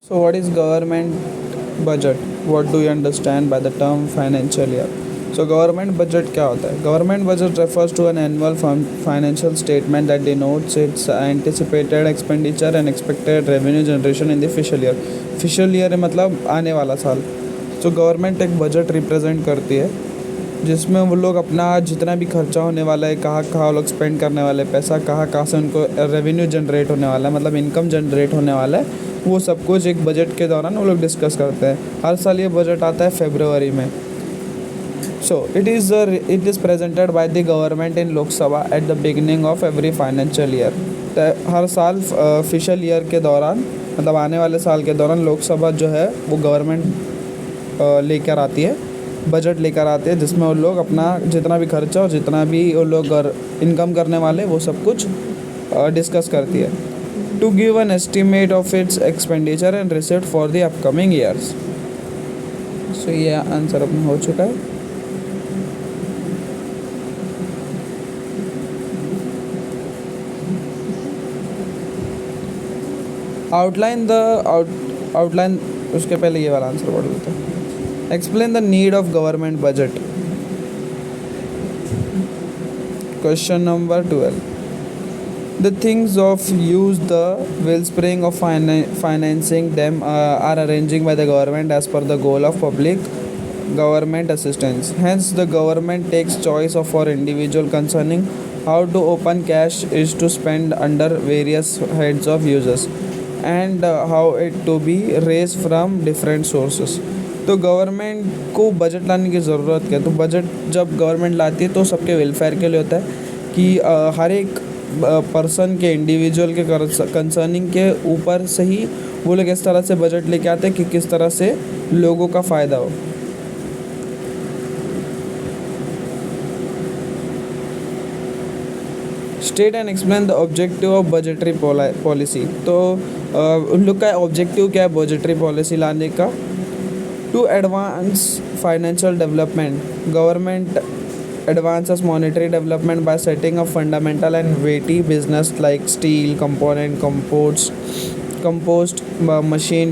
So, what is government budget? What do you understand by the term financial year? So, government budget क्या होता है? Government budget refers to an annual financial statement that denotes its anticipated expenditure and expected revenue generation in the fiscal year. Fiscal year मतलब आने वाला साल. तो government एक budget represent करती है जिसमें वो लोग अपना जितना भी खर्चा होने वाला है, कहाँ कहाँ वो लोग स्पेंड करने वाले पैसा, कहाँ कहाँ से उनको रेवेन्यू जनरेट होने वाला है, मतलब इनकम जनरेट होने वाला है, वो सब कुछ एक बजट के दौरान वो लोग डिस्कस करते हैं. हर साल ये बजट आता है फरवरी में. So it is presented by the government in Lok Sabha at the beginning of every financial year. हर साल फिशल ईयर के दौरान, मतलब आने वाले साल के दौरान लोकसभा जो है वो गवर्नमेंट लेकर आती है, बजट लेकर आते हैं जिसमें वो लोग अपना जितना भी खर्चा और जितना भी वो लोग इनकम करने वाले वो सब कुछ डिस्कस करती है. To give an estimate of its expenditure and receipt for the upcoming years. So ये आंसर अपना हो चुका है. आउटलाइन उसके पहले ये वाला आंसर पढ़ लेते हैं. Explain the need of government budget. Question number 12. The things of use the wellspring of financing them are arranging by the government as per the goal of public government assistance. Hence, the government takes choice of for individual concerning how to open cash is to spend under various heads of uses and how it to be raised from different sources. तो government को budget लाने की ज़रूरत क्या है? तो budget जब government लाती है तो सबके वेलफेयर के लिए होता है कि हर एक पर्सन के इंडिविजुअल के कंसर्निंग के ऊपर से ही वो लोग इस तरह से बजट लेके आते हैं कि किस तरह से लोगों का फ़ायदा हो. State and explain the objective of budgetary policy. तो उन लोग का ऑब्जेक्टिव क्या है बजटरी पॉलिसी लाने का? To advance financial development, government advances monetary development by setting up fundamental and weighty business like steel, component, compost machine,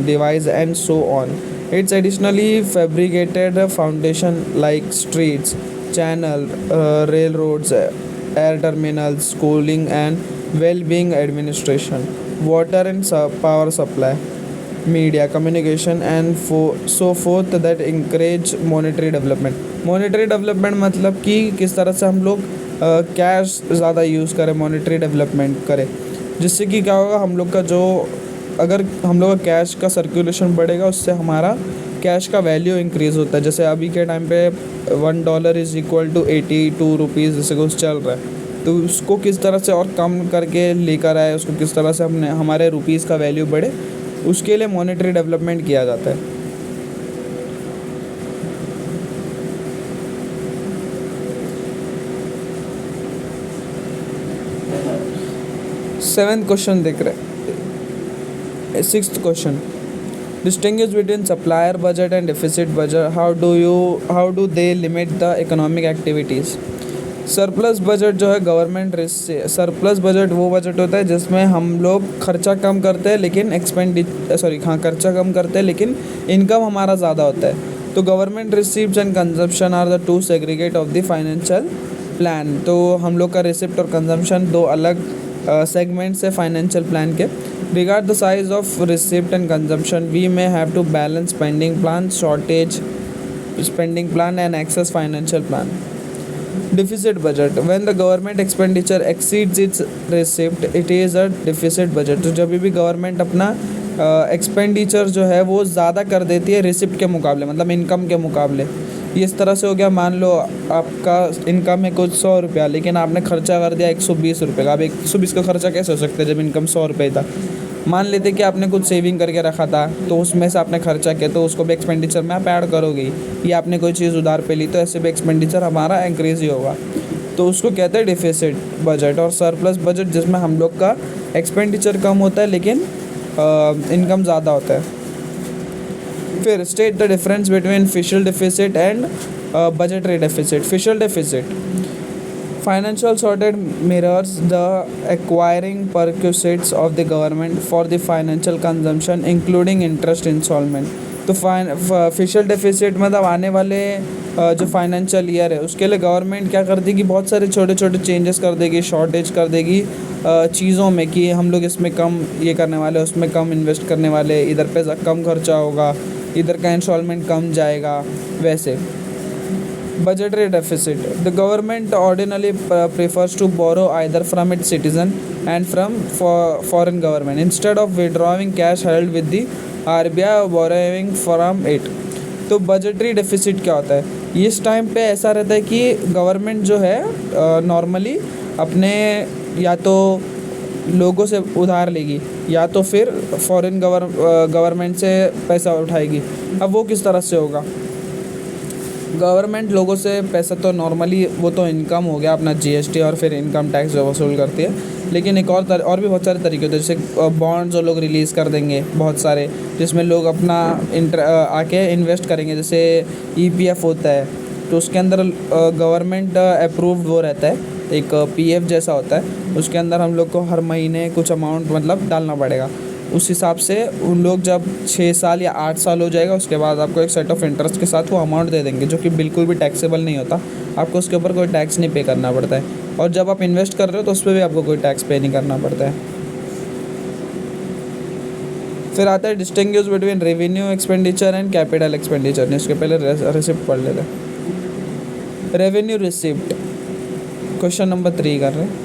device and so on. It's additionally fabricated a foundation like streets, channel, railroads, air terminals, schooling and well-being administration, water and power supply, media, communication and so forth that encourage monetary development. monetary development मतलब कि किस तरह से हम लोग cash ज़्यादा use करें, monetary development करें, जिससे कि क्या होगा हम लोग का जो अगर हम लोग का कैश का सर्कुलेशन बढ़ेगा उससे हमारा कैश का वैल्यू इंक्रीज़ होता है. जैसे अभी के टाइम पे $1 इज़ इक्वल टू 82 रुपीज़ जैसे कुछ चल रहा है. तो उसको किस तरह से और कम करके लेकर आए, उसको किस तरह से हमने हमारे रुपीज़ का वैल्यू बढ़े, उसके लिए मॉनेटरी डेवलपमेंट किया जाता है. सेवेंथ क्वेश्चन देख रहे. Sixth question, distinguish between supplier budget and deficit budget. How do they limit the economic activities. Surplus budget जो है गवर्नमेंट रिस्क से, सरप्लस बजट वो बजट होता है जिसमें हम लोग खर्चा कम करते हैं लेकिन खर्चा कम करते हैं लेकिन इनकम हमारा ज़्यादा होता है. तो government receipt and consumption are the two segregate of the financial plan. तो हम लोग का रिसिप्ट और कंजम्पशन दो अलग सेगमेंट्स है फाइनेंशियल प्लान के. Regard the size of receipt and consumption we may have to balance spending plan, shortage spending plan and excess financial plan. Deficit budget. When the government expenditure exceeds its receipt, it is a deficit budget. तो जब भी government अपना expenditure जो है वो ज़्यादा कर देती है रिसिप्ट के मुकाबले, मतलब इनकम के मुकाबले. ये इस तरह से हो गया, मान लो आपका इनकम है कुछ 100 रुपया लेकिन आपने खर्चा कर दिया 120 रुपये का. अब 120 का खर्चा कैसे हो सकता है जब इनकम 100 रुपये था. मान लेते कि आपने कुछ सेविंग करके रखा था तो उसमें से आपने खर्चा किया तो उसको भी एक्सपेंडिचर में आप ऐड करोगे. या आपने कोई चीज़ उधार पे ली तो ऐसे भी एक्सपेंडिचर हमारा इंक्रीज़ ही होगा. तो उसको कहते हैं डिफिसिट बजट. और सरप्लस बजट जिसमें हम लोग का एक्सपेंडिचर कम होता है लेकिन इनकम ज़्यादा होता है. फिर state the difference between fiscal deficit and budgetary deficit. Fiscal Financial sorted mirrors the acquiring perquisites of the government for the financial consumption including interest installment. तो फिशल डेफिसिट मतलब आने वाले जो फाइनेंशियल ईयर है उसके लिए गवर्नमेंट क्या कर देगी, बहुत सारे छोटे छोटे चेंजेस कर देगी, शॉर्टेज कर देगी चीज़ों में कि हम लोग इसमें कम ये करने वाले, उसमें कम इन्वेस्ट करने वाले, इधर पे कम खर्चा होगा, इधर का इंस्टॉलमेंट कम जाएगा वैसे. Budgetary deficit. The government ordinarily prefers to borrow either from its citizen and from foreign government instead of withdrawing cash held with the RBI or borrowing from it. तो बजटरी डेफिसिट क्या होता है, इस time पे ऐसा रहता है कि गवर्नमेंट जो है नॉर्मली अपने या तो लोगों से उधार लेगी या तो फिर फॉरेन गवर्नमेंट से पैसा उठाएगी. अब वो किस तरह से होगा, गवर्नमेंट लोगों से पैसा तो नॉर्मली वो तो इनकम हो गया अपना जीएसटी और फिर इनकम टैक्स जो वसूल करती है, लेकिन एक और भी बहुत सारे तरीके होते हैं, जैसे बॉन्ड्स जो लोग रिलीज़ कर देंगे बहुत सारे, जिसमें लोग अपना आके इन्वेस्ट करेंगे. जैसे ईपीएफ होता है तो उसके अंदर गवर्नमेंट अप्रूव्ड वो रहता है, एक पीएफ जैसा होता है, उसके अंदर हम लोग को हर महीने कुछ अमाउंट मतलब डालना पड़ेगा. उस हिसाब से उन लोग जब 6 साल या 8 साल हो जाएगा उसके बाद आपको एक सेट ऑफ इंटरेस्ट के साथ वो अमाउंट दे देंगे, जो कि बिल्कुल भी टैक्सेबल नहीं होता, आपको उसके ऊपर कोई टैक्स नहीं पे करना पड़ता है. और जब आप इन्वेस्ट कर रहे हो तो उस पर भी आपको कोई टैक्स पे नहीं करना पड़ता है. फिर आता है distinguish between revenue expenditure and capital expenditure. इसके पहले रिसिप्ट पढ़ लेते हैं. रेवेन्यू रिसिप्ट क्वेश्चन नंबर 3 कर रहे हैं.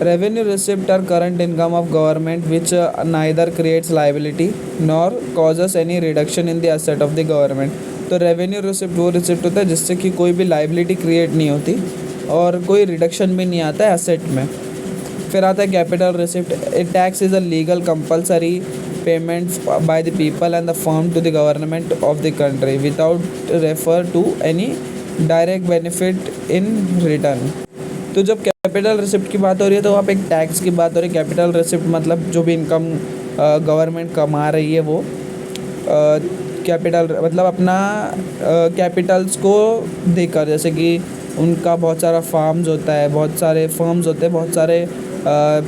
Revenue receipt are current income of government which neither creates liability nor causes any reduction in the asset of the government. तो revenue receipt वो रिसिप्ट होता है जिससे कि कोई भी लाइबिलिटी क्रिएट नहीं होती और कोई रिडक्शन भी नहीं आता है एसेट में. फिर आता है capital receipt. A tax is a legal compulsory payment by the people and the firm to the government of the country without refer to any direct benefit in return. तो जब कैपिटल रिसिप्ट की बात हो रही है तो वहाँ पे एक टैक्स की बात हो रही है. कैपिटल रिसिप्ट मतलब जो भी इनकम गवर्नमेंट कमा रही है वो कैपिटल मतलब अपना कैपिटल्स को देकर, जैसे कि उनका बहुत सारा फार्म्स होता है, बहुत सारे फर्म्स होते हैं, बहुत सारे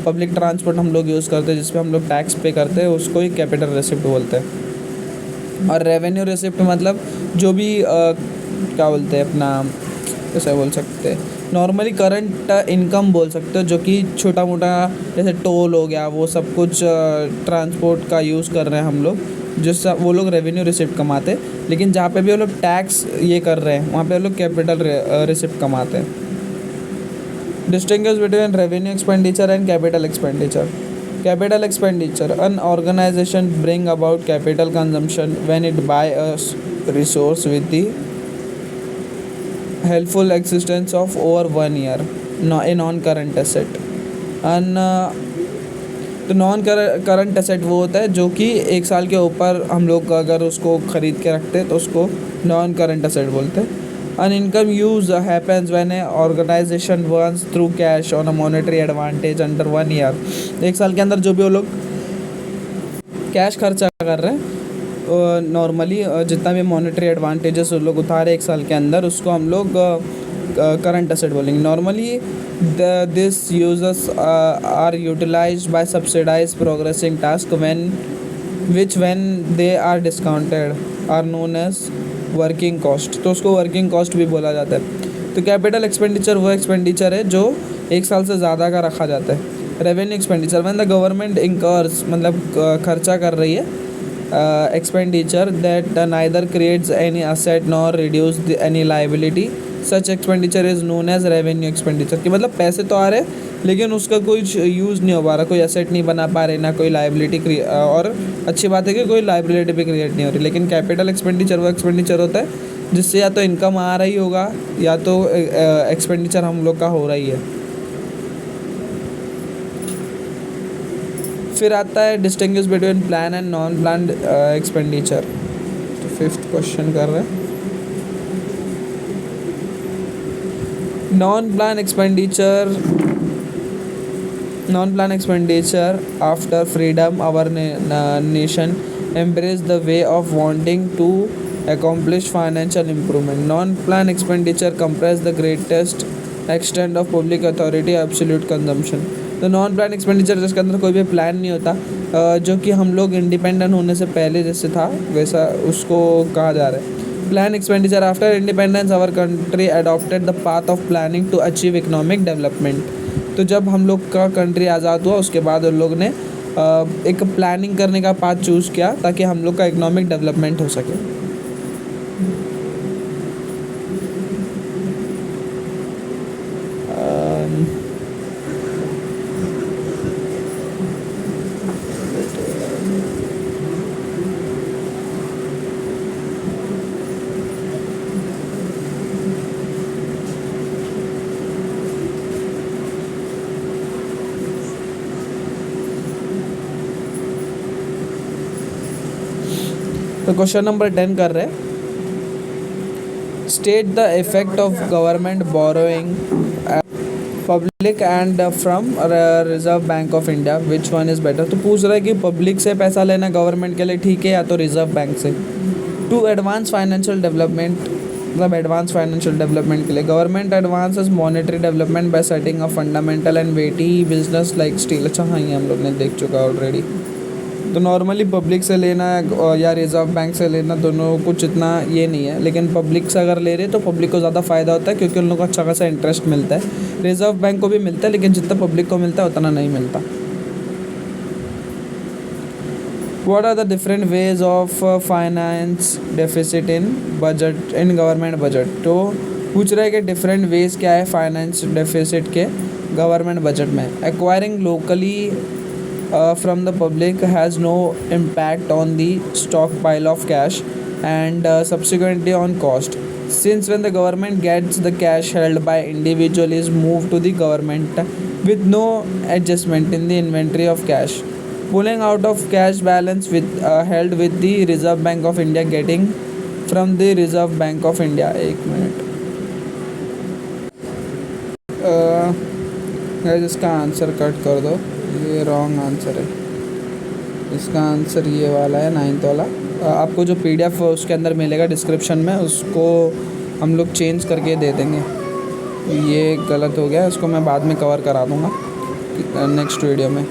पब्लिक ट्रांसपोर्ट हम लोग यूज़ करते हैं जिस पे हम लोग टैक्स पे करते हैं, उसको ही कैपिटल रिसिप्ट बोलते हैं. और रेवेन्यू रिसिप्ट मतलब जो भी क्या बोलते हैं अपना, कैसे बोल सकते हैं, नॉर्मली करंट इनकम बोल सकते हो, जो कि छोटा मोटा जैसे टोल हो गया, वो सब कुछ ट्रांसपोर्ट का यूज़ कर रहे हैं हम लोग, जिससे वो लोग रेवेन्यू रिसिप्ट कमाते हैं. लेकिन जहाँ पे भी वो लोग टैक्स ये कर रहे हैं वहाँ पे वो लोग कैपिटल रिसिप्ट कमाते हैं. Distinguish between revenue expenditure and capital expenditure. Capital expenditure, an organization bring about capital consumption when it buy a resource with the helpful existence of over 1 year, a non-current asset. and तो non current asset वो होता है जो कि 1 साल के ऊपर हम लोग अगर उसको ख़रीद के रखते हैं तो उसको नॉन करंट एसेट बोलते हैं. An income use happens when a organization earns through cash on a monetary advantage under 1 year. 1 साल के अंदर जो भी वो लोग कैश खर्चा कर रहे हैं नॉर्मली जितना भी मॉनेटरी एडवांटेजेस वो लोग उठा रहे 1 साल के अंदर, उसको हम लोग करंट एसेट बोलेंगे. Normally this users are utilized by subsidize progressing task when they are discounted are known as working cost. तो उसको वर्किंग कॉस्ट भी बोला जाता है. तो कैपिटल एक्सपेंडिचर वो एक्सपेंडिचर है जो 1 साल से ज़्यादा का रखा जाता है. Revenue expenditure when the government incurs मतलब खर्चा कर रही है expenditure that neither creates any asset nor reduce any liability, such expenditure is known as revenue expenditure. कि मतलब पैसे तो आ रहे लेकिन उसका कोई यूज़ नहीं हो पा रहा, कोई एसेट नहीं बना पा रहे, ना कोई लाइबिलिटी और अच्छी बात है कि कोई लाइबिलिटी भी क्रिएट नहीं हो रही. लेकिन कैपिटल एक्सपेंडिचर वो एक्सपेंडिचर होता है जिससे या तो इनकम आ रही होगा या तो एक्सपेंडिचर हम लोग का हो रही है. फिर आता है distinguish between plan and non plan expenditure. तो 5th क्वेश्चन कर रहे हैं. Non-plan expenditure after freedom our nation embraced the way of wanting to accomplish financial improvement. Non-plan expenditure comprise the greatest extent of public authority absolute consumption. तो non plan expenditure जिसके अंदर कोई भी plan नहीं होता, जो कि हम लोग इंडिपेंडेंट होने से पहले जैसे था वैसा उसको कहा जा रहा है plan expenditure. After independence our country adopted the path of planning to achieve economic development. तो जब हम लोग का कंट्री आज़ाद हुआ उसके बाद उन लोग ने एक प्लानिंग करने का पाथ चूज़ किया ताकि हम लोग का इकोनॉमिक डेवलपमेंट हो सके. तो क्वेश्चन नंबर 10 कर रहे हैं. State the effect of government borrowing public and from reserve bank of India, which one is better. तो पूछ रहा है कि पब्लिक से पैसा लेना गवर्नमेंट के लिए ठीक है या तो रिजर्व बैंक से. टू एडवांस फाइनेंशियल डेवलपमेंट, मतलब एडवांस फाइनेंशियल डेवलपमेंट के लिए government advances monetary development by setting a fundamental and weighty business like steel. अच्छा हाँ, ये हम लोग ने देख चुका ऑलरेडी. तो नॉर्मली पब्लिक से लेना या रिज़र्व बैंक से लेना दोनों कुछ इतना ये नहीं है, लेकिन पब्लिक से अगर ले रहे तो पब्लिक को ज़्यादा फ़ायदा होता है क्योंकि उन लोगों को अच्छा खासा इंटरेस्ट मिलता है. रिज़र्व बैंक को भी मिलता है लेकिन जितना पब्लिक को मिलता है उतना नहीं मिलता. What are the different ways of finance deficit in budget in government budget. तो पूछ रहा है कि डिफरेंट वेज क्या है फाइनेंस डेफिसिट के गवर्नमेंट बजट में. Acquiring locally from the public has no impact on the stockpile of cash and subsequently on cost, since when the government gets the cash held by individual is moved to the government with no adjustment in the inventory of cash. Pulling out of cash balance with held with the Reserve Bank of India getting from the Reserve Bank of India. एक minute, इसका answer cut कर दो, ये wrong answer है. इसका answer ये वाला है 9th वाला. आपको जो PDF उसके अंदर मिलेगा डिस्क्रिप्शन में, उसको हम लोग चेंज करके दे देंगे. ये गलत हो गया, इसको मैं बाद में कवर करा दूँगा नेक्स्ट वीडियो में,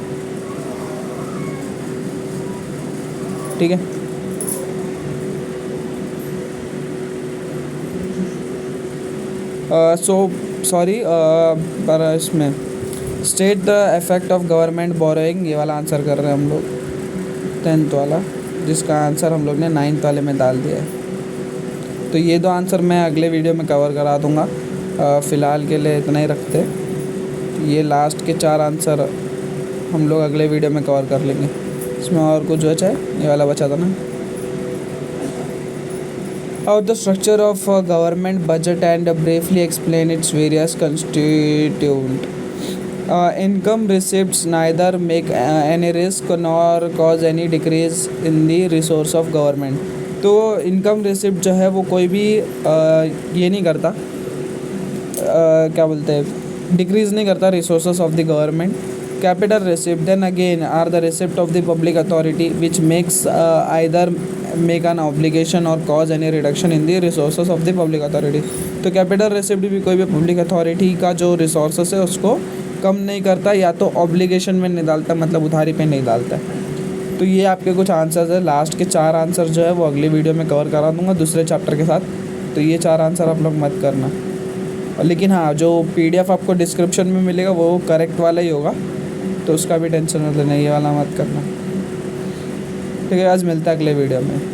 ठीक है. सॉरी पर इसमें state the effect of government borrowing, ये वाला आंसर कर रहे हैं हम लोग 10th वाला, जिसका आंसर हम लोग ने 9th वाले में डाल दिया है. तो ये दो आंसर मैं अगले वीडियो में कवर करा दूँगा. फ़िलहाल के लिए इतना ही रखते. ये लास्ट के 4 आंसर हम लोग अगले वीडियो में कवर कर लेंगे. इसमें और कुछ बचा है, ये वाला बचा था ना. How the structure of government budget and briefly explain its various constituent. Income receipts neither make any risk nor cause any decrease in the resource of government. तो इनकम रिसिप्ट जो है वो कोई भी ये नहीं करता, क्या बोलते हैं, डिक्रीज़ नहीं करता resources of the government. Capital receipt then again are the receipt of the public authority which makes either make an obligation or cause any reduction in the resources of the public authority. तो capital receipt भी कोई भी public authority का जो resources है उसको कम नहीं करता या तो ऑब्लिगेशन में नहीं डालता, मतलब उधारी पे नहीं डालता. तो ये आपके कुछ आंसर्स है. लास्ट के 4 आंसर जो है वो अगली वीडियो में कवर करा दूँगा दूसरे चैप्टर के साथ. तो ये 4 आंसर आप लोग मत करना. लेकिन हाँ, जो PDF आपको डिस्क्रिप्शन में मिलेगा वो करेक्ट वाला ही होगा, तो उसका भी टेंशन मत लेना, ये वाला मत करना. ठीक है, आज मिलता है अगले वीडियो में.